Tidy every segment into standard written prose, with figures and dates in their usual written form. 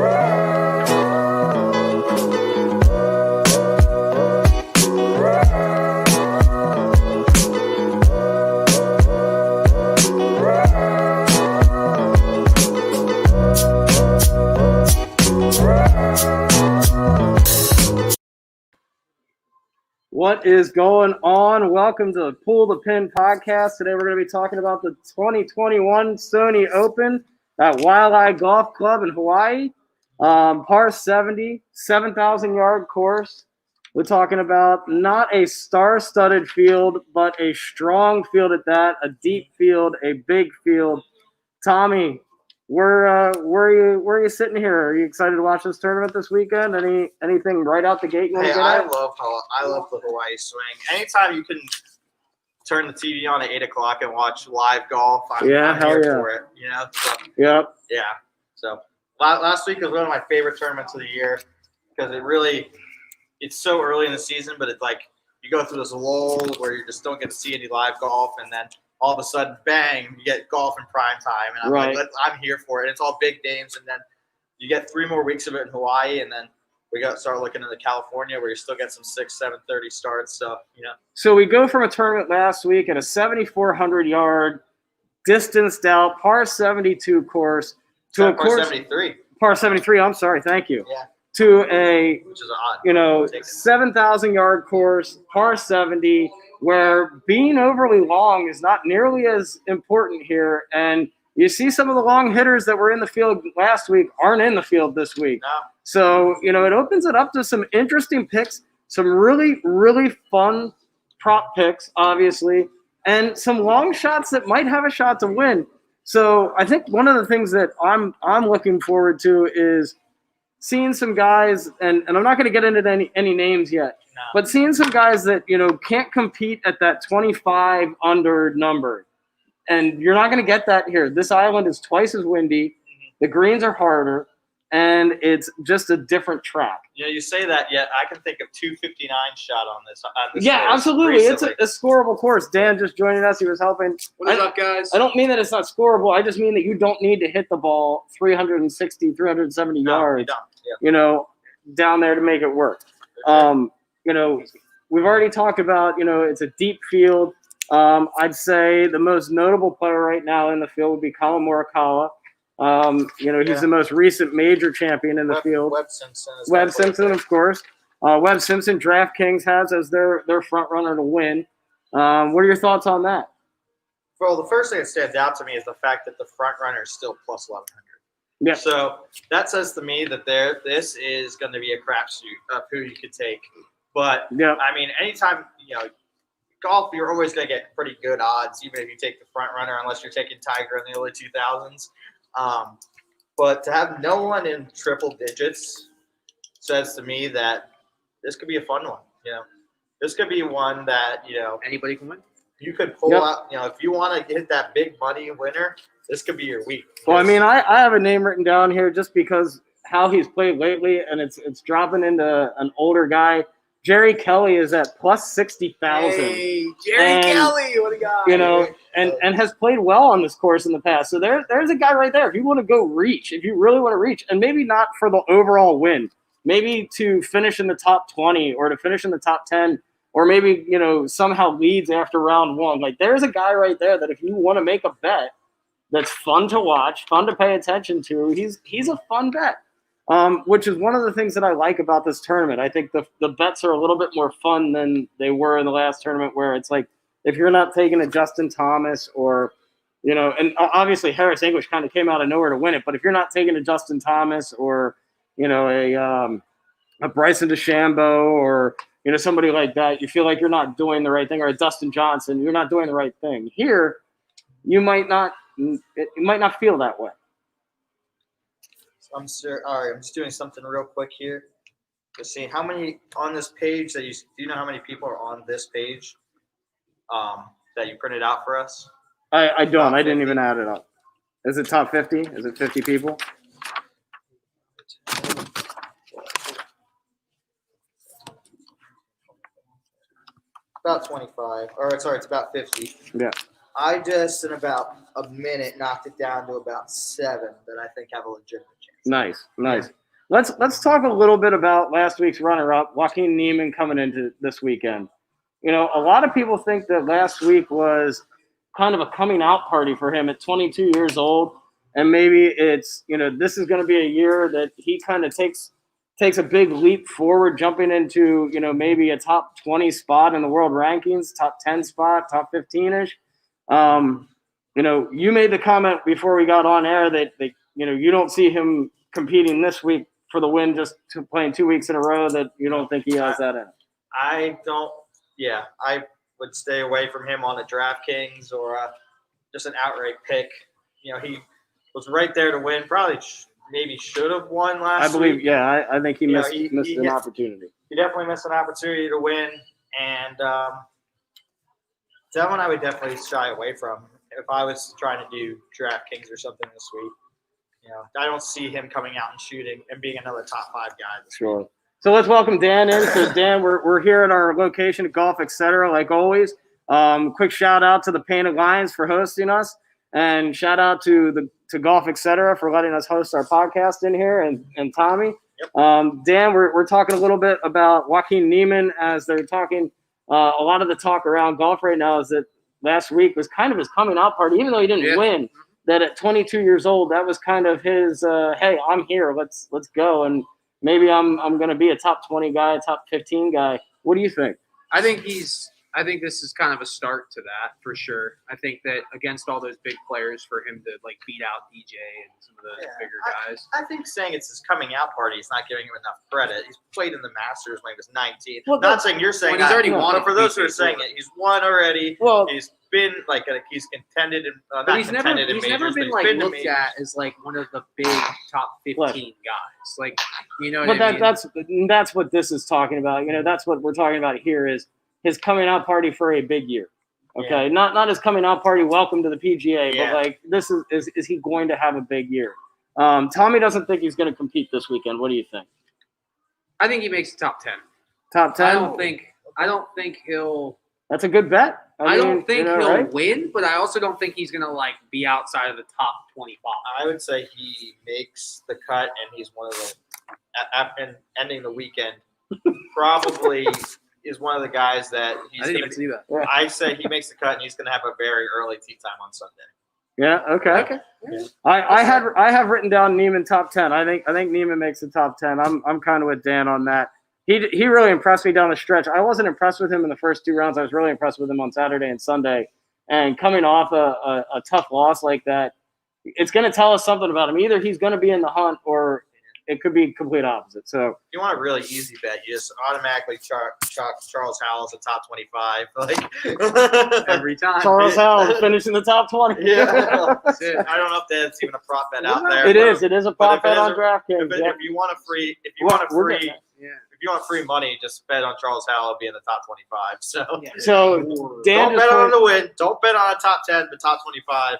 What is going on? Welcome to the Pull the Pin podcast. Today we're going to be talking about the 2021 Sony Open at Waialae Golf Club in Hawaii. Par 70, 7,000-yard course. We're talking about not a star-studded field, but a strong field at that, a deep field, a big field. Tommy, where are you sitting here? Are you excited to watch this tournament this weekend? Anything right out the gate you want to get I at? love the Hawaii swing. Anytime you can turn the TV on at 8 o'clock and watch live golf, I'm here for it. You know. So, Yep. Yeah. So last week was one of my favorite tournaments of the year because it's so early in the season, but it's like you go through this lull where you just don't get to see any live golf, and then all of a sudden, bang, you get golf in prime time. And I'm here for it. It's all big names. And then you get 3 more weeks of it in Hawaii. And then we got to start looking into California where you still get some 6-7:30 starts. So, So we go from a tournament last week at a 7,400-yard, distanced out, par 72 course to a course. Par 73. Par 73, I'm sorry. Thank you. Yeah. To a, which is odd. 7,000-yard course, par 70, where being overly long is not nearly as important here. And you see some of the long hitters that were in the field last week aren't in the field this week. No. So, it opens it up to some interesting picks, some really, really fun prop picks, obviously, and some long shots that might have a shot to win. So I think one of the things that I'm looking forward to is seeing some guys, and I'm not going to get into any names yet, but seeing some guys that, can't compete at that 25 under number. And you're not going to get that here. This island is twice as windy. The greens are harder, and it's just a different track. You say that, yet I can think of 259 shot on this. Yeah, absolutely. Recently. It's a scoreable course. Dan just joining us. He was helping. What is up, guys? I don't mean that it's not scoreable. I just mean that you don't need to hit the ball 360, 370 yards. You don't. Yeah. Down there to make it work. We've already talked about, it's a deep field. I'd say the most notable player right now in the field would be Colin Morikawa. He's the most recent major champion in the field. Webb Simpson. Of course. Webb Simpson, DraftKings has as their front runner to win. What are your thoughts on that? Well, the first thing that stands out to me is the fact that the front runner is still plus 1,100. Yeah. So that says to me that this is going to be a crapshoot of who you could take. But I mean, anytime golf, you're always going to get pretty good odds, even if you take the front runner, unless you're taking Tiger in the early 2000s. But to have no one in triple digits says to me that this could be a fun one. This could be one that anybody can win. You could pull out. If you want to hit that big money winner, this could be your week. Well, I mean, I have a name written down here just because how he's played lately, and it's dropping into an older guy. Jerry Kelly is at plus 60,000. Hey, Kelly, what a guy! And has played well on this course in the past. So there's a guy right there. If you want to go reach, if you really want to reach, and maybe not for the overall win, maybe to finish in the top 20 or to finish in the top 10, or maybe somehow leads after round 1. Like there's a guy right there that if you want to make a bet, that's fun to watch, fun to pay attention to. He's a fun bet. Which is one of the things that I like about this tournament. I think the bets are a little bit more fun than they were in the last tournament, where it's like if you're not taking a Justin Thomas or, and obviously Harris English kind of came out of nowhere to win it, but if you're not taking a Justin Thomas or, a Bryson DeChambeau or, somebody like that, you feel like you're not doing the right thing, or a Dustin Johnson, you're not doing the right thing. Here, it might not feel that way. I'm sure. All right, I'm just doing something real quick here. Let's see how many on this page do you know how many people are on this page that you printed out for us? I don't. I didn't even add it up. Is it top 50? Is it 50 people? About 25. Or sorry, it's about 50. Yeah. I just in about a minute knocked it down to about 7 that I think have a legitimate chance. Nice. Let's talk a little bit about last week's runner-up, Joaquin Niemann, coming into this weekend. You know, a lot of people think that last week was kind of a coming out party for him at 22 years old, and maybe it's, you know, this is going to be a year that he kind of takes a big leap forward, jumping into, you know, maybe a top 20 spot in the world rankings, top 10 spot, top 15-ish. You know, you made the comment before we got on air that you know, you don't see him competing this week for the win, just playing 2 weeks in a row, that you don't think he has that in. I don't. Yeah, I would stay away from him on a DraftKings or just an outright pick. You know, he was right there to win. Probably maybe should have won last I believe. week. Yeah, I think he missed an opportunity. He definitely missed an opportunity to win, and that one I would definitely shy away from if I was trying to do DraftKings or something this week. You know, I don't see him coming out and shooting and being another top 5 guy this week. So let's welcome Dan in. So Dan, we're here at our location at Golf Etc. like always. Quick shout out to the Painted Lions for hosting us, and shout out to Golf Etc. for letting us host our podcast in here, and Tommy. Yep. Dan, we're talking a little bit about Joaquin Niemann, as they're talking. A lot of the talk around golf right now is that last week was kind of his coming out party, even though he didn't win. That at 22 years old, that was kind of his, hey, I'm here, let's go, and maybe I'm going to be a top 20 guy, top 15 guy. What do you think? I think this is kind of a start to that for sure. I think that against all those big players, for him to like beat out DJ and some of those bigger guys. I think saying it's his coming out party is not giving him enough credit. He's played in the Masters when he was 19. Well, not saying you're saying he's already won. But for those who are saying it, he's won already. Well, he's been like he's contended in. But he's never been like looked majors. at as like one of the big top 15 guys. Like, you know what I mean? That's what this is talking about. You know, that's what we're talking about here is his coming out party for a big year. Okay, not his coming out party, welcome to the PGA, but like this is he going to have a big year? Tommy doesn't think he's going to compete this weekend. What do you think? I think he makes the top 10. Top 10? I don't think he'll. That's a good bet. I don't think he'll right? win, but I also don't think he's gonna like be outside of the top 25. I would say he makes the cut, and he's one of the and ending the weekend probably is one of the guys that he's. I didn't even see that. Yeah. I say he makes the cut, and he's going to have a very early tee time on Sunday. Yeah. Okay. Yeah. I have written down Niemann top 10. I think Niemann makes the top 10. I'm kind of with Dan on that. He really impressed me down the stretch. I wasn't impressed with him in the first 2 rounds. I was really impressed with him on Saturday and Sunday. And coming off a tough loss like that, it's going to tell us something about him. Either he's going to be in the hunt, or it could be complete opposite. So if you want a really easy bet, you just automatically chalk Charles Howell as a top 25. Like Every time. Charles Howell finishing the top 20. Yeah. I don't know if that's even a prop bet out there. It is. It is a prop bet on DraftKings. If you want free money, just bet on Charles Howell being the top 25. So Dan don't bet on the win. Don't bet on a top 10, but top 25.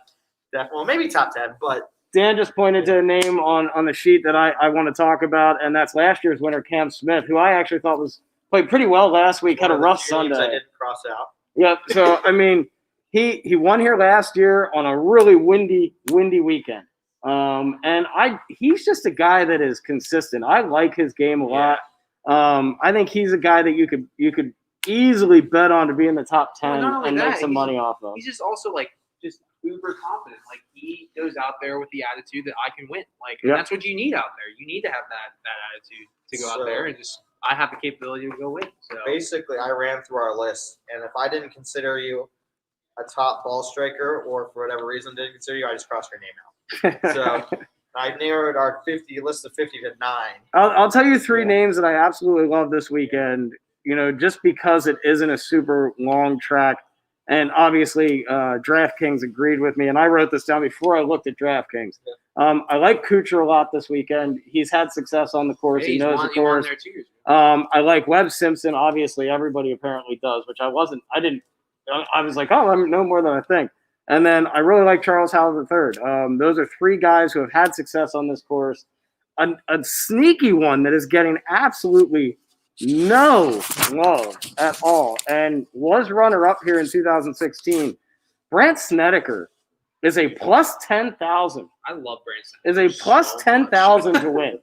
Definitely, well, maybe top 10, but. Dan just pointed to a name on the sheet that I want to talk about, and that's last year's winner, Cam Smith, who I actually thought played pretty well last week, had a rough Sunday. I didn't cross out. Yeah, so, I mean, he won here last year on a really windy weekend. And he's just a guy that is consistent. I like his game a lot. I think he's a guy that you could easily bet on to be in the top 10 and make some money off of. He's just also like just uber confident. Like he goes out there with the attitude that I can win. Like and that's what you need out there. You need to have that attitude to go out there and just I have the capability to go win. So basically, I ran through our list, and if I didn't consider you a top ball striker, or for whatever reason didn't consider you, I just crossed your name out. So I narrowed our list of 50 to 9. I'll tell you 3 names that I absolutely love this weekend. You know, just because it isn't a super long track. And obviously, DraftKings agreed with me, and I wrote this down before I looked at DraftKings. I like Kuchar a lot this weekend. He's had success on the course. He knows the course. I like Webb Simpson. Obviously, everybody apparently does, which I wasn't. I didn't. I was like, oh, I know more than I think. And then I really like Charles Howell III. Those are 3 guys who have had success on this course. A sneaky one that is getting absolutely no love at all, and was runner-up here in 2016. Brandt Snedeker is a plus 10,000. I love Branson. Is a plus 10,000 to win.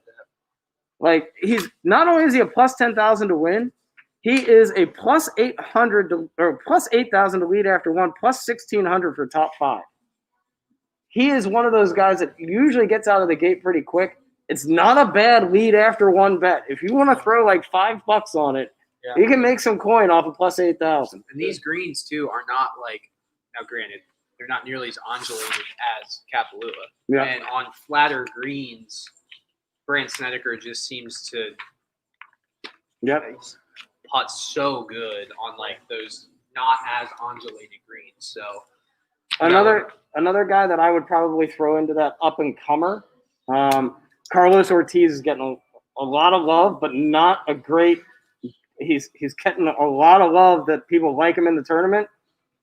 Like he's not only is he a plus 10,000 to win, he is a plus 800 or plus 8,000 to lead after one, plus 1,600 for top 5. He is one of those guys that usually gets out of the gate pretty quick. It's not a bad lead after one bet. If you want to throw like $5 on it, you can make some coin off of plus 8,000. And these greens too are not like, now granted, they're not nearly as undulated as Kapalua. Yeah. And on flatter greens, Brandt Snedeker just seems to putt so good on like those not as undulated greens. So another guy that I would probably throw into that up and comer, Carlos Ortiz is getting a lot of love, but not a great. He's getting a lot of love that people like him in the tournament,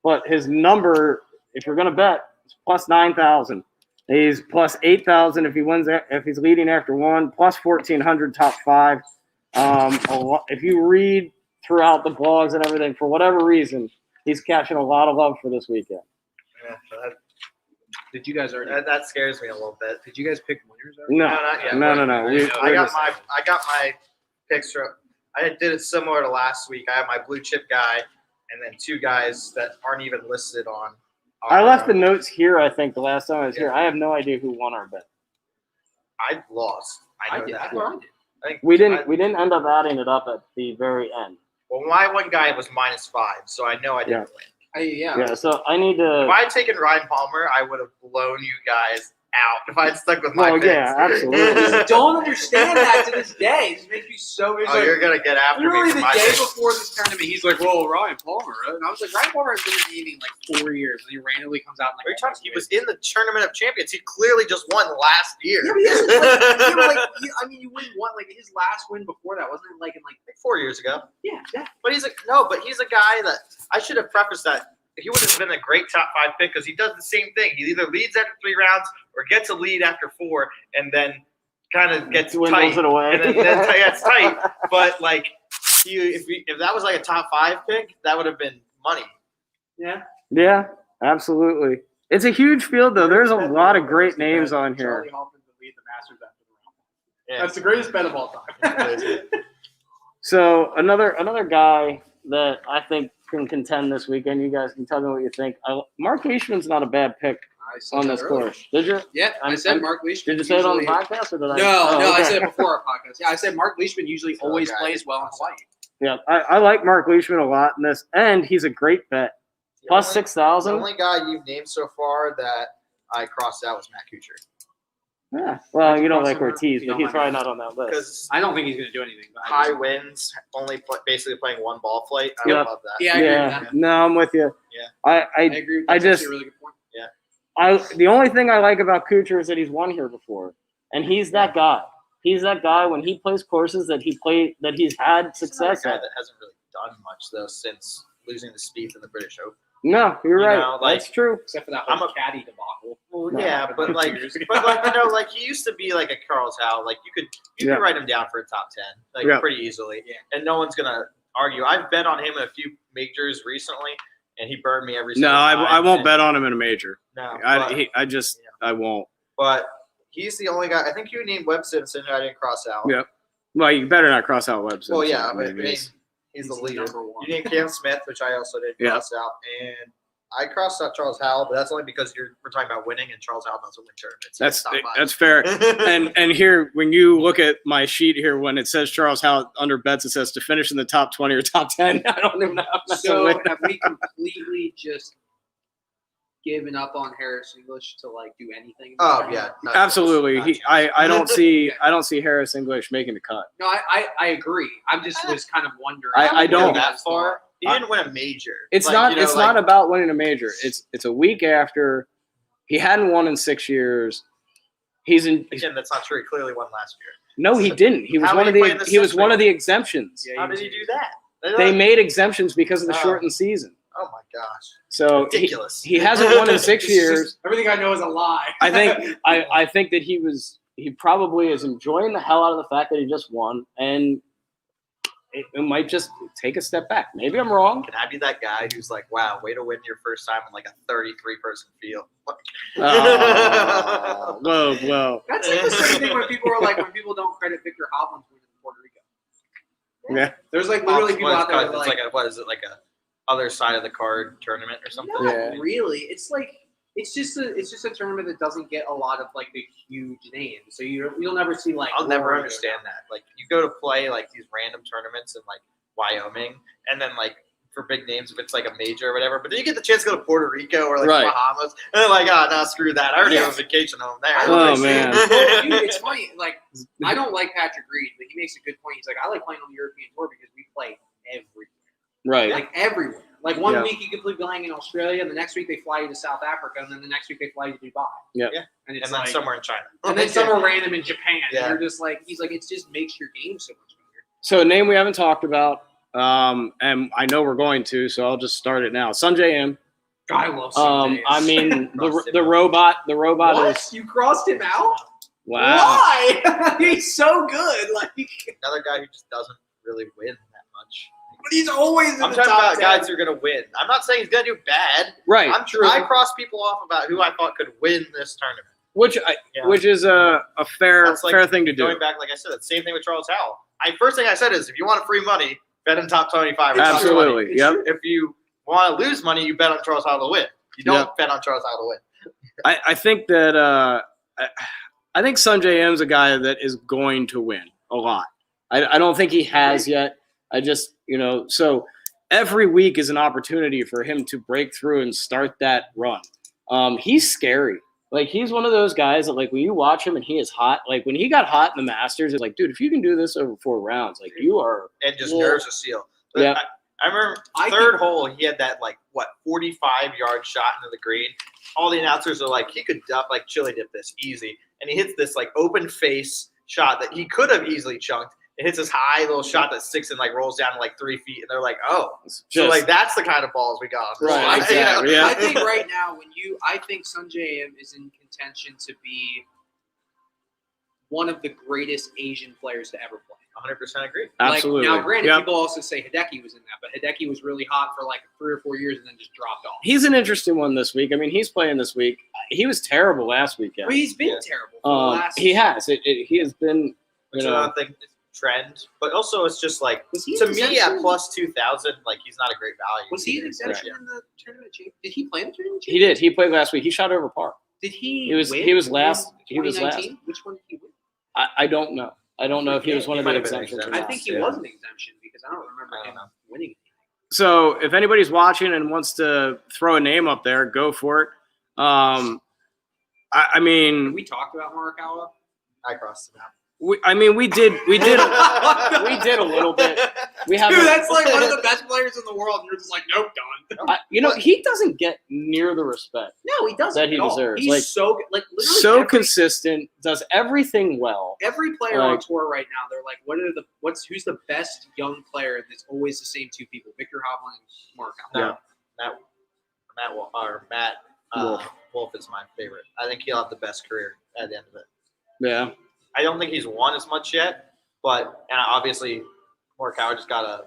but his number, if you're gonna bet, is plus 9,000. He's plus 8,000 if he wins. If he's leading after one, plus 1,400 top 5. If you read throughout the blogs and everything, for whatever reason, he's catching a lot of love for this weekend. Yeah, did you guys already? That scares me a little bit. Did you guys pick winners already? No, not yet. no. I got my picks from. I did it similar to last week. I have my blue chip guy, and then 2 guys that aren't even listed on. I left the notes here. I think the last time I was here, I have no idea who won our bet. I lost. I know did. that. I did. I think We didn't end up adding it up at the very end. Well, my one guy was -5, so I know I didn't win. Yeah. So I need to. If I had taken Ryan Palmer, I would have blown you guys out. If I had stuck with my Well, picks. yeah, absolutely. I don't understand that to this day. It just makes me so. Oh, you're gonna get after literally me for the my day picks. before this tournament, he's like, "Well, Ryan Palmer," and I was like, "Ryan Palmer has been in the meeting like 4 years, and he randomly comes out and like." He was in the Tournament of Champions. He clearly just won last year. Yeah, but you win one. Like his last win before that wasn't it like in like 4 years ago. yeah. But he's a guy that I should have prefaced that he would have been a great top 5 pick because he does the same thing. He either leads after 3 rounds or gets a lead after 4, and then kind of gets Dwindles tight. it away. And then gets tight. But like, if that was like a top 5 pick, that would have been money. Yeah, absolutely. It's a huge field, though. There's a lot of great names on here. Charlie Hoffman to lead the Masters after the round. Yeah. That's the greatest bet of all time. So another guy that I think can contend this weekend. You guys can tell me what you think. Mark Leishman's not a bad pick on this course. Did you? Yeah, I said Mark Leishman. Did you say it on the podcast or did I? No, okay. I said it before our podcast. Yeah, I said Mark Leishman usually always plays well in Hawaii. Yeah, I like Mark Leishman a lot in this, and he's a great bet. Plus 6,000. The only guy you've named so far that I crossed out was Matt Kuchar. Yeah. Well, you don't like Ortiz, but he's probably not on that list. Because I don't think he's going to do anything. But high winds, basically playing 1 ball flight. I Yep. love that. Yeah, I agree with that. No, I'm with you. Yeah. I agree with that. That's actually a really good point. The only thing I like about Kuchar is that he's won here before, and he's that guy. He's that guy when he plays courses that he's had success He's a guy at. that hasn't really done much though since losing the Spieth in the British Open. No, you're You right. know, like- That's true. Except for that I'm whole a- caddy debacle. Well, No. yeah, but like he used to be like a Charles Howell. Like you could write him down for a top 10, pretty easily. Yeah. And no one's gonna argue. I've bet on him in a few majors recently, and he burned me every No, single time. I won't bet on him in a major. No, I won't. but he's the only guy. I think you named Webb Simpson, who I didn't cross out. Yeah. Well, you better not cross out Webb Simpson. Well, yeah, I but mean, he's the leader. Number one. You named Cam Smith, which I also did cross out, and I crossed out Charles Howell, but that's only because we're talking about winning, and Charles Howell doesn't win tournaments. that's fair. And here, when you look at my sheet here, when it says Charles Howell under bets, it says to finish in the top 20 or top 10. I don't even know. So have we completely just given up on Harris English to like do anything? Oh yeah, Absolutely. I don't see Harris English making the cut. No, I agree. I just was kind of wondering. I don't. go that far. He didn't win a major. It's not about winning a major. It's a week after. He hadn't won in 6 years. Again, that's not true. He clearly won last year. No, he didn't. He was How one did of he play in the the he was sixth one of grade? the exemptions. How did he do that? They made exemptions because of the Oh. shortened season. Oh my gosh. So Ridiculous. he hasn't won in 6 years. Everything I know is a lie. I think that he probably is enjoying the hell out of the fact that he just won, and it might just take a step back. Maybe I'm wrong. Can I be that guy who's like, wow, way to win your first time on like a 33-person field? Oh, whoa. That's like the same thing when people don't credit Victor Hovland's win in Puerto Rico. Yeah. There's like literally people out there that are It's like, like what is it, like a other side of the card tournament or something? not Yeah. really. It's like it's just a tournament that doesn't get a lot of like the huge names. So you'll never see like. I'll never Rory understand that. Like you go to play like these random tournaments in like Wyoming, and then like for big names if it's like a major or whatever, but then you get the chance to go to Puerto Rico or like Right. Bahamas, and they're like, oh no, screw that. I already have a vacation home there. Oh, man. Well, dude, it's funny. Like I don't like Patrick Reed, but he makes a good point. He's like, I like playing on the European tour because we play everywhere, Right. like everywhere. Like one Yeah. week you could be playing in Australia, and the next week they fly you to South Africa, and then the next week they fly you to Dubai. Yeah. And it's And then like, somewhere in China. and then somewhere random in Japan. Yeah. And you're just like, he's like, it just makes your game so much better. So a name we haven't talked about, and I know we're going to, so I'll just start it now. Sanjay M. I love Sundays. I mean Crossed him the out. robot what? is You crossed him out? wow. Why? He's so good. Like, Another guy who just doesn't really win that much. but he's always in I'm the talking top about 10. guys who are going to win. I'm not saying he's going to do bad. Right. I'm true. I cross people off about who I thought could win this tournament. Which is a fair That's like fair thing to do. Going back, like I said, the same thing with Charles Howell. First thing I said is, if you want free money, bet in top 25. Or top 20. Absolutely. It's Yep. true. If you want to lose money, you bet on Charles Howell to win. You don't Yep. bet on Charles Howell to win. I think that I think Sanjay M's a guy that is going to win a lot. I don't think he has yet. I just so every week is an opportunity for him to break through and start that run. He's scary. Like he's one of those guys that like when you watch him and he is hot. Like when he got hot in the Masters, it's like, dude, if you can do this over 4 rounds, like you are. And just Well, nerves of steel. But yeah. I remember I third think- hole, he had that 45-yard shot into the green. All the announcers are like, he could like chili dip this easy, and he hits this like open face shot that he could have easily chunked. It hits this high little shot that sticks and like rolls down to like 3 feet, and they're like, oh, so Just- like that's the kind of balls we got. Right, You know? exactly, yeah. I think right now, I think Sanjay M is in contention to be one of the greatest Asian players to ever play. 100% agree. Absolutely. Like, now, granted, Yep. people also say Hideki was in that, but Hideki was really hot for like 3 or 4 years and then just dropped off. He's an interesting one this week. I mean, he's playing this week. He was terrible last weekend. But he's been Yeah. terrible for the last. He has. He has been. Which I don't think it's a trend, but also it's just like Was he to an me exemption? at plus 2,000, like he's not a great value. Was he an either. exemption Yeah. in the tournament? Did he play in the tournament? He did. He played last week. He shot over par. Did he? He was- Win he was last- in he was last. 2019? Which one did he win? I don't know. I don't know if he was one of He the might have been an exemptions. or exemption. I not. think he Yeah. was an exemption because I don't remember I don't him know. winning. So if anybody's watching and wants to throw a name up there, go for it. I mean, We talked about Morikawa. I crossed it out. we did we did a little bit. We have Dude, that's like one of the best players in the world, and you're just like, nope, done. he doesn't get near the respect. No, he doesn't. That he at all. deserves. He's Like, so good. Like literally So every, consistent, does everything well. every player on like- tour right now, they're like, who's the best young player? And it's always the same 2 people: Victor Hovland and Morikawa. Yeah. Matt Wolf. Wolf is my favorite. I think he'll have the best career at the end of it. Yeah. I don't think he's won as much yet, but and obviously Morikawa just got a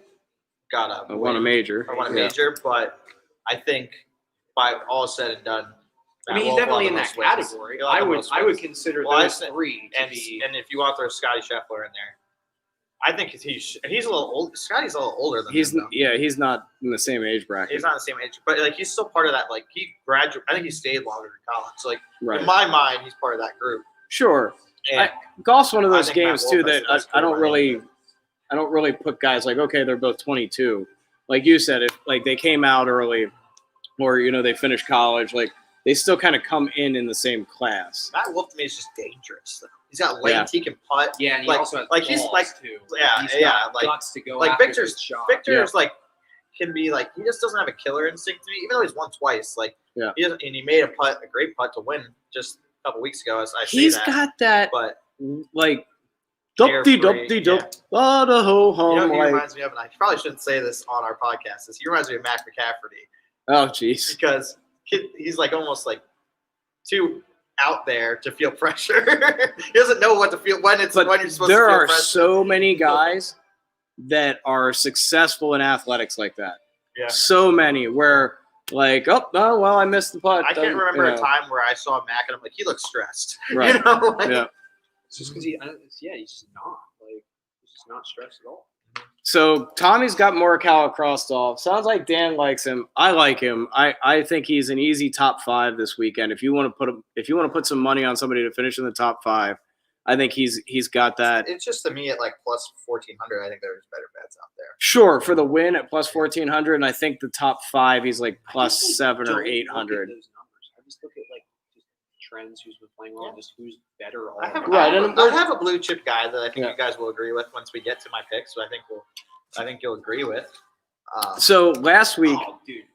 I won a major. or won a Yeah. major, but I think by all said and done, I mean, he's Wolf will definitely have in the that most wins. category. He'll have I the would most I would wins. consider Well, those I- 3 to and be. and if you want to throw Scotty Scheffler in there, I think he's a little old. Scotty's a little older than He's him, though. he's not in the same age bracket. He's not the same age, but like he's still part of that. Like he graduated. I think he stayed longer in college. So, like Right. in my mind, he's part of that group. Sure. And Golf's one of I those think Matt games Wolff too has that the best I don't career. really put guys like, okay, they're both 22. Like you said, if like they came out early or they finished college, like they still kind of come in the same class. Matt Wolff to me is just dangerous. Though. He's got length. Yeah. He can putt. Yeah, and he like- also has like he's balls, like- too. yeah, He's yeah, got like- guts to go like after Victor's- his shot. Victor's like can be like he just doesn't have a killer instinct to me, even though he's won twice. Like Yeah. he doesn't, and he made a great putt to win just a couple weeks ago. As I say He's that, got that but like Carefree, dupty dup da da ho you hum know, he like reminds me of, and I probably shouldn't say this on our podcast. Is he reminds me of Mac McCafferty oh jeez. because he's like almost like too out there to feel pressure. He doesn't know what to feel when you're supposed There to feel are pressure. so many guys that are successful in athletics like that. Yeah. So many where like, oh, no, well, I missed the putt. I can't remember You a know. time where I saw Mac and I'm like, he looks stressed. Right. You know? Like, Yeah. It's just because he's just not. Like, he's just not stressed at all. So Tommy's got Morikawa crossed off. Sounds like Dan likes him. I like him. I think he's an easy top 5 this weekend. If you want to put some money on somebody to finish in the top 5, I think he's got that. It's just to me at like plus 1,400. I think there's better bets out there. Sure, for the win at plus 1,400, and I think the top 5 he's like plus 7 or 800. Those numbers. I just look at like just trends, who's been playing well, just who's better. All I have, Right, I have a blue chip guy that I think Yeah. you guys will agree with once we get to my picks. So I think you'll agree with. So last week Oh, dude.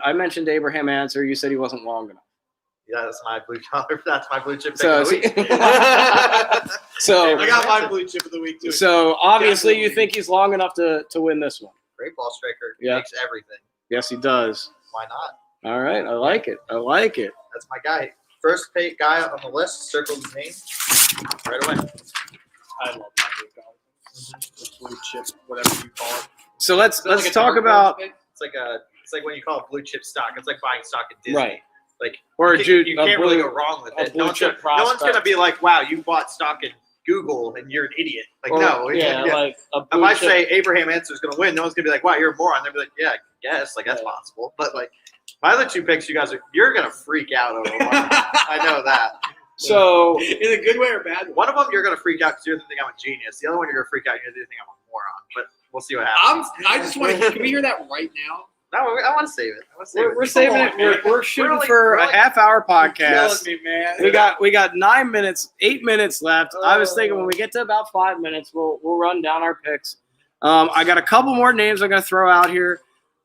I mentioned Abraham Answer. You said he wasn't long enough. Yeah, that's my blue chip. That's my blue chip pick So- of the week. So I got my blue chip of the week too. So obviously you Definitely. think he's long enough to win this one. Great ball striker. Yeah. Makes everything. Yes, he does. Why not? All right, I like it. That's my guy. First paid guy on the list. Circle his name right away. I love my blue chip, whatever you call it. So let's Is that like a talk dark about horse pick? It's like when you call it blue chip stock. It's like buying stock in Disney. right Like or you, a can't really blue- go wrong with a it. blue No chip one's prospect. gonna be like, "Wow, you bought stock in Google and you're an idiot." Like, or- no. yeah, like a If blue I chip. say Abraham Answer is going to win, no one's going to be like, "Wow, you're a moron." They'll be like, "Yeah, I guess, like that's Yeah. possible." But like my other 2 picks, you're going to freak out over. One. I know that. So In a good way or bad way? One of them you're going to freak out because you're going to think I'm a genius. The other one you're going to freak out because you think I'm a moron. But we'll see what happens. I just want to. Can we hear that right now? No, I want to save it. we're saving Come it. on, man. We're shooting Really- for really- a half-hour podcast. Killing me, man. We got 9 minutes, 8 minutes left. I was thinking when we get to about 5 minutes, we'll run down our picks. I got a couple more names I'm going to throw out here.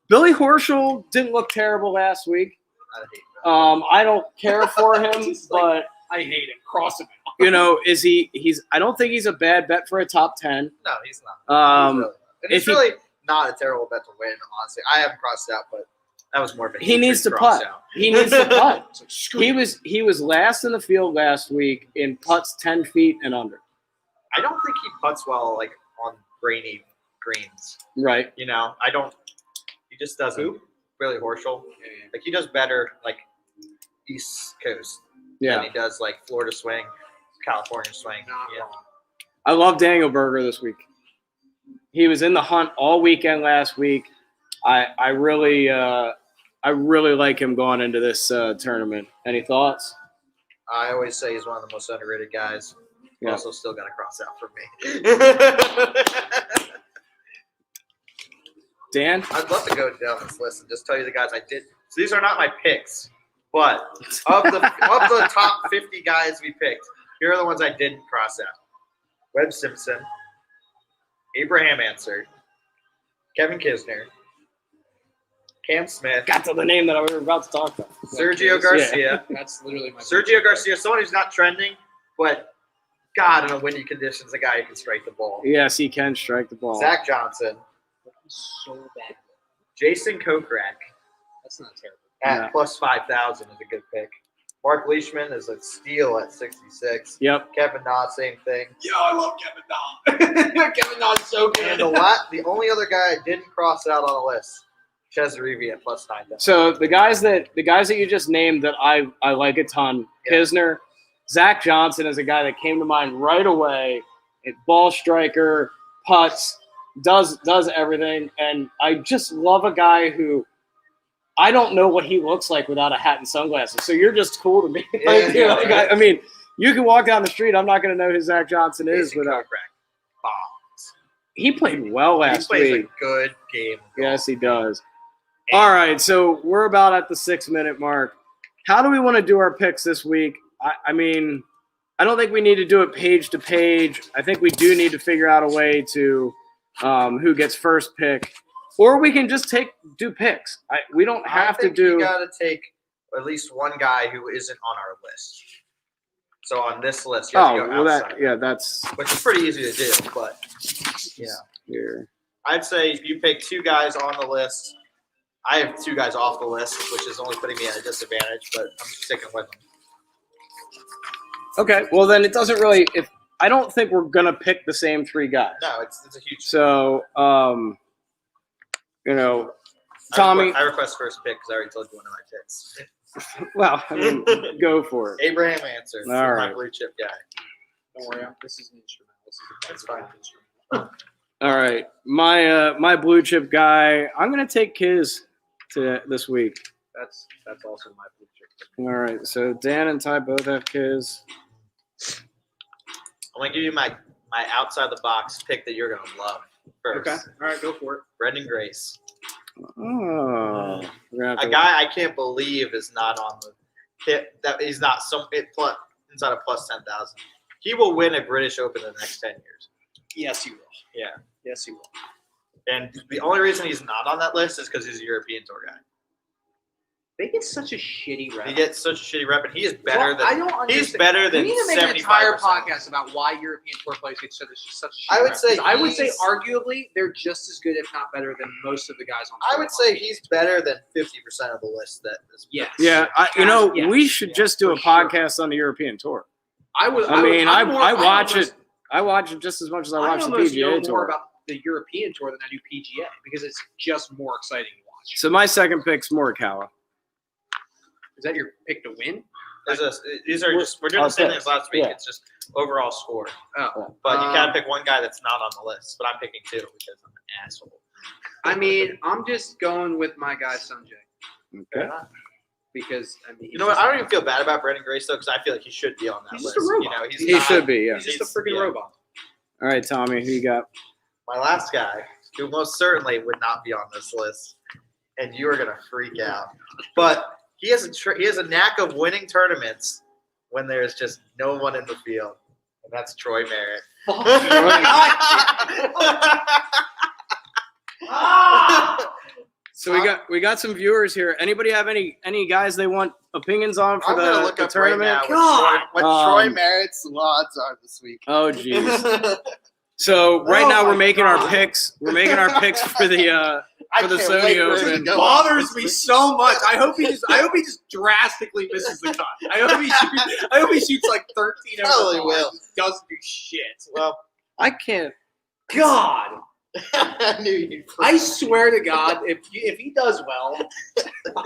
Billy Horschel didn't look terrible last week. I hate that. I don't care for him, Just like- but I hate it. Cross him out. you know, he's I don't think he's a bad bet for a top 10. No, he's not. Um, He's really not. And it's if he- really not a terrible bet to win. Honestly, I haven't crossed out, but that was more of a He needs to cross putt. out. He needs to putt. It's like, screw He it. was last in the field last week in putts 10 feet and under. I don't think he putts well like on grainy greens. Right. You know, I don't. He just doesn't. Who? Really Horschel. Yeah. Like he does better like East Coast Yeah. than he does like Florida swing, California swing. Not Yeah. wrong. I love Daniel Berger this week. He was in the hunt all weekend last week. I really like him going into this tournament. Any thoughts? I always say he's one of the most underrated guys. Yeah. Also, still got to cross out for me. Dan? I'd love to go down this list and just tell you the guys I did. So these are not my picks, but of the top 50 guys we picked, here are the ones I didn't cross out: Webb Simpson, Abraham Answer, Kevin Kisner, Cam Smith, Got to the name that we were about to talk about. Sergio Garcia. That's literally my. Sergio Garcia, someone who's not trending, but God, in a windy conditions, a guy who can strike the ball. Yes, he can strike the ball. Zach Johnson, He's so bad. Jason Kokrak That's not terrible. at Yeah. plus 5,000 is a good pick. Mark Leishman is a steal at 66. Yep. Kevin Na, same thing. Yo, I love Kevin Na. Kevin Na's so good. And the only other guy I didn't cross out on the list, Chesareevy at plus 9,000. So the guys that you just named that I like a ton, Yeah. Kisner, Zach Johnson is a guy that came to mind right away. A ball striker, putts, does everything, and I just love a guy who I don't know what he looks like without a hat and sunglasses. So you're just cool to me. Yeah. I mean, you can walk down the street. I'm not going to know who Zach Johnson is Jason without. Kokrak bombs. He played well He last plays week. a good game. Yes, he does. All right, so we're about at the 6-minute mark. How do we want to do our picks this week? I mean, I don't think we need to do it page to page. I think we do need to figure out a way to who gets first pick, or we can just do picks. We don't have to do. You got to take at least one guy who isn't on our list. So on this list, you have Oh, to go well, outside, that's which is pretty easy to do. But yeah, here. I'd say if you pick 2 guys on the list, I have 2 guys off the list, which is only putting me at a disadvantage. But I'm sticking with them. Okay, well then it doesn't really. I don't think we're gonna pick the same 3 guys. No, it's a huge. So, Tommy. I request first pick because I already told you one of my picks. Well, I mean, go for it. Abraham Answer. All My right. blue chip guy. Don't worry, this is an instrument. That's fine. All right, my blue chip guy. I'm gonna take Kiz to this week. That's also my blue chip. All right, so Dan and Ty both have Kiz. I'm gonna give you my outside the box pick that you're gonna love first. Okay, all right, go for it. Brendan Grace, Oh, we're gonna have a to- guy I can't believe is not on the hit. That he's not inside of plus 10,000. He will win a British Open in the next 10 years. Yes, he will. Yeah, Yes, he will. and the only reason he's not on that list is because he's a European Tour guy. They get such a shitty rep. He gets such a shitty rep, and he is better Well, I than. don't understand. He's better than We need to make an 75%. entire podcast about why European Tour players get such a shitty I would rep. say I would say he's- arguably they're just as good, if not better, than most of the guys on. I tour. would say he's better than 50% of the list. Yes. Yeah, Yes. we should just do a for sure. podcast on the European Tour. I would. I mean, I I'm watch almost- it. I watch it just as much as I I watch the almost PGA know Tour. more about the European Tour than I do PGA because it's just more exciting to watch. So my second pick's Morikawa. Is that your pick to win? These are just we're doing the same thing as last week. Yeah. It's just overall score. Oh, But you gotta pick one guy that's not on the list. But I'm picking 2 because I'm an asshole. I mean, I'm just going with my guy Sanjay Okay. because I mean, You know what? I don't even feel bad about Brendan Grace though, because I feel like he should be on that He's list. just a robot. You know, he's He not- should be. Yeah. He's just a He's- freaking yeah. robot. All right, Tommy, who you got? My last guy, who most certainly would not be on this list, and you are gonna freak out. But he has a knack of winning tournaments when there's just no one in the field, and that's Troy Merritt. So we got some viewers here. Anybody have any guys they want opinions on for I'm gonna the look up tournament? right now what Troy Um, Merritt's odds are this week. Oh jeez. So right Oh now my we're making our God. picks. We're making our picks for the For the can't Sony wait for it to Open. go bothers on. me so much. I hope he just drastically misses the cut. I hope he shoots like 13 over Probably the bar will. and just doesn't do shit. Well, I can't. God, I knew you'd. I swear to God, if he does well,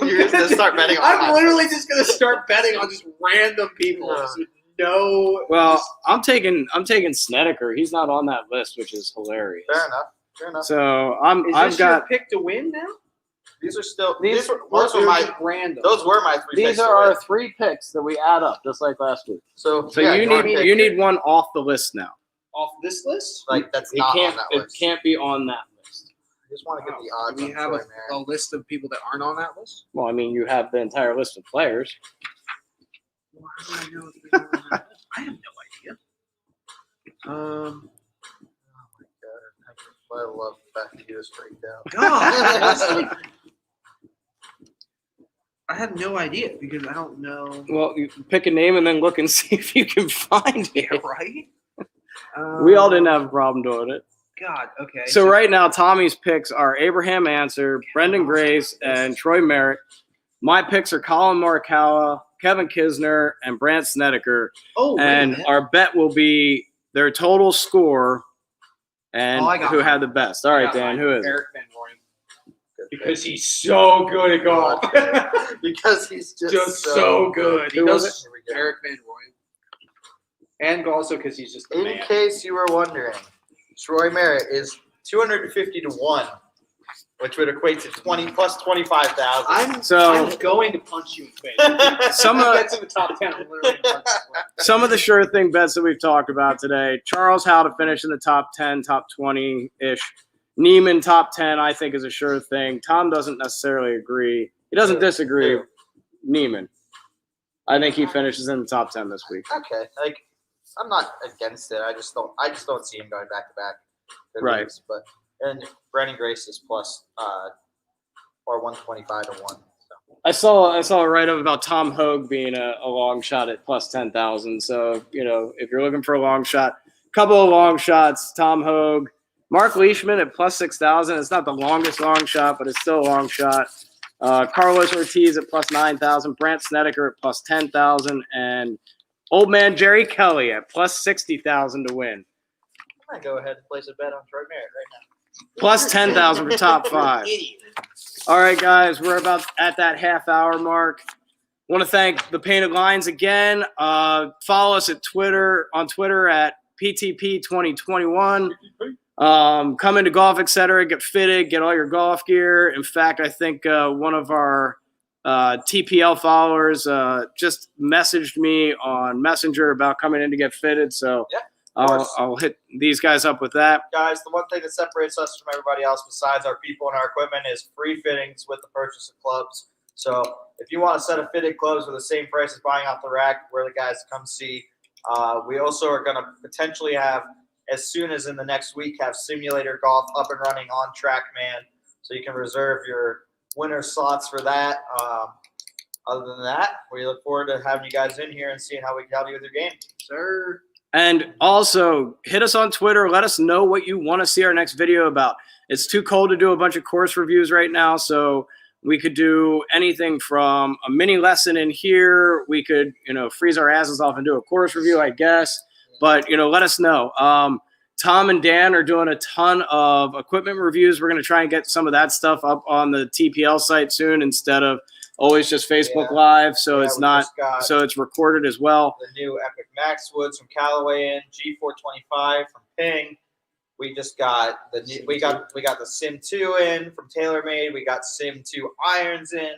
You're just gonna start betting on I'm that. literally just gonna start betting on just random people. Yeah. Just with no. Well, just- I'm taking Snedeker. He's not on that list, which is hilarious. Fair enough. Fair enough. So is I've this got your pick to win now? These are still These- those were my random. those were my 3 picks. These are our 3 picks that we add up, just like last week. so so you wanna need pick- you need one off the list now. off this list. like that's It not can't. on that It list. can't be on that list. I just want to get the Wow. odds. Do we on have Troy a Merritt. list of people that aren't on that list? Well, I mean, you have the entire list of players. Well, how do I know if they're on that list? I have no idea. Oh my god! I love the fact that he was freaked out. God, that's like, I have no idea because I don't know. Well, you pick a name and then look and see if you can find Yeah, it. right. We all didn't have a problem doing it. God. Okay. So right now, Tommy's picks are Abraham Answer, Brendan Grace, and Troy Merritt. My picks are Colin Morikawa, Kevin Kisner, and Brant Snedeker. Oh, wait a And minute. our bet will be their total score and Oh, I got who mine. had the best. All I right, got Dan, mine. who is it? Eric Van Rooyen. Because he's so good at golf. because he's just, just so good. He Who was does Here we go. Eric Van Rooyen. And also because he's just the In man. case you were wondering, Troy Merritt is 250 to 1, which would equate to 20 plus 25,000. I'm So- going to punch you in the face. Some If of he gets in the top 10, I'm literally going to punch you in the face. some of the sure thing bets that we've talked about today. Charles Howe to finish in the top 10, top 20-ish. Neiman top 10, I think, is a sure thing. Tom doesn't necessarily agree. He doesn't disagree. Who? Neiman. I think he finishes in the top 10 this week. Okay, like I'm not against it. I just don't see him going back to back. Good Right. weeks, but and Brandon Grace is plus or 125 to 1. So. I saw a write-up about Tom Hogue being a long shot at plus 10,000. So, if you're looking for a long shot, couple of long shots, Tom Hogue. Mark Leishman at plus 6,000. It's not the longest long shot, but it's still a long shot. Carlos Ortiz at plus 9,000. Brant Snedeker at plus 10,000. And Old man Jerry Kelly at plus 60,000 to win. I'm gonna go ahead and place a bet on Troy Merritt right now. Plus 10,000 for top 5. All right, guys, we're about at that half-hour mark. Want to thank the Painted Lines again. Follow us at on Twitter at PTP2021. Come into Golf Etc. Get fitted, get all your golf gear. In fact, I think one of our TPL followers just messaged me on Messenger about coming in to get fitted. So Yeah. I'll hit these guys up with that. Guys, the one thing that separates us from everybody else besides our people and our equipment is free fittings with the purchase of clubs. So if you want a set of fitted clubs for the same price as buying off the rack, we're the guys to come see. We also are going to potentially have, as soon as in the next week, have simulator golf up and running on TrackMan. So you can reserve your winter slots for that. Other than that, we look forward to having you guys in here and seeing how we can help you with your game. Sir. And also, hit us on Twitter. Let us know what you want to see our next video about. It's too cold to do a bunch of course reviews right now, so we could do anything from a mini lesson in here. We could, freeze our asses off and do a course review, I guess. But, let us know. Tom and Dan are doing a ton of equipment reviews. We're going to try and get some of that stuff up on the TPL site soon instead of always just Facebook Live. So it's not, so it's recorded as well. The new Epic Max Woods from Callaway in, G425 from Ping. We just got we got the Sim 2 in from TaylorMade. We got Sim 2 irons in.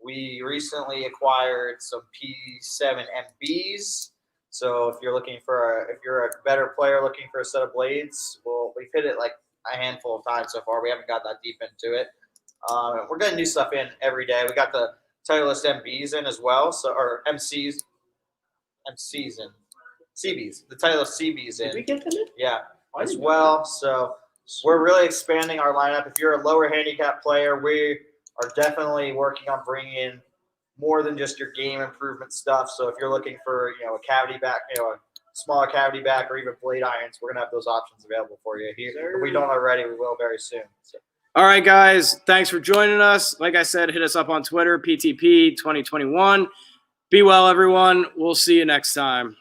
We recently acquired some P7 MBs. So if you're looking for if you're a better player looking for a set of blades, well, we've hit it like a handful of times so far. We haven't got that deep into it. We're getting new stuff in every day. We got the Titleist MBs in as well, or CBs. The Titleist CBs in. Did we get them in? Yeah, as well. So we're really expanding our lineup. If you're a lower handicap player, we are definitely working on bringing in more than just your game improvement stuff. So if you're looking for a cavity back, a smaller cavity back, or even blade irons, we're gonna have those options available for you here. If we don't already, we will very soon. So. All right, guys. Thanks for joining us. Like I said, hit us up on Twitter, PTP2021. Be well, everyone. We'll see you next time.